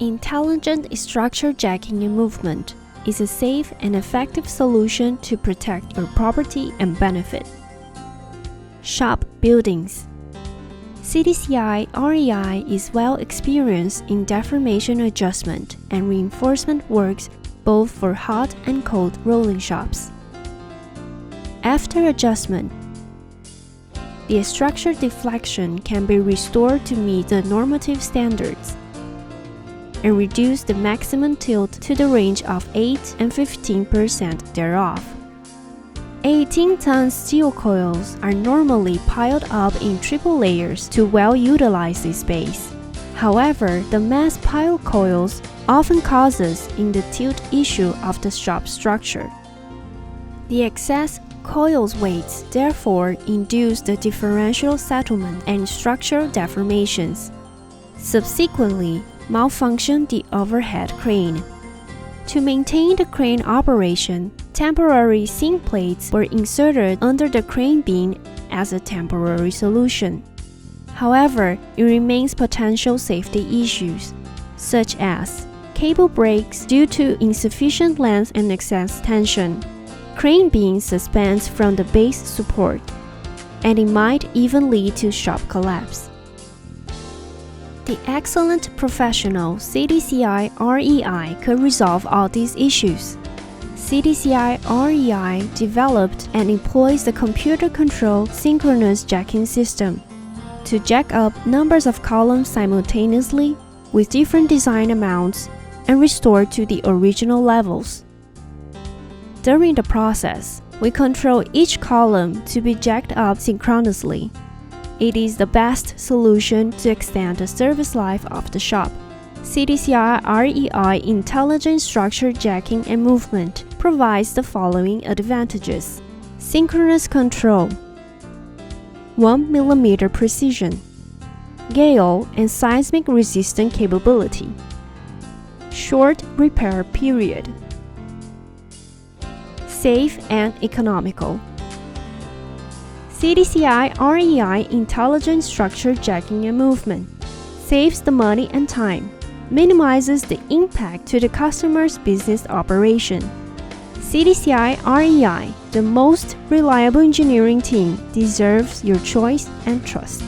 Intelligent structure jacking and movement is a safe and effective solution to protect your property and benefit. Shop buildings. CTCI REI is well experienced in deformation adjustment and reinforcement works both for hot and cold rolling shops. After adjustment, the structure deflection can be restored to meet the normative standards and reduce the maximum tilt to the range of 8 and 15% thereof. 18-ton steel coils are normally piled up in triple layers to well utilize the space. However, the mass pile coils often causes in the tilt issue of the shop structure. The excess coils weights therefore induce the differential settlement and structural deformations. Subsequently, malfunction the overhead crane. To maintain the crane operation, temporary zinc plates were inserted under the crane beam as a temporary solution. However, it remains potential safety issues, such as cable breaks due to insufficient length and excess tension, crane beam suspends from the base support, and it might even lead to shop collapse. The excellent professional CTCI REI could resolve all these issues. CTCI REI developed and employs the computer-controlled synchronous jacking system to jack up numbers of columns simultaneously with different design amounts and restore to the original levels. During the process, we control each column to be jacked up synchronously. It is the best solution to extend the service life of the shop. CTCI REI Intelligent Structure Jacking and Movement provides the following advantages: synchronous control, 1 mm precision, gale and seismic resistant capability, short repair period, safe and economical. CTCI REI Intelligent Structure Jacking and Movement saves the money and time, minimizes the impact to the customer's business operation. CTCI REI, the most reliable engineering team, deserves your choice and trust.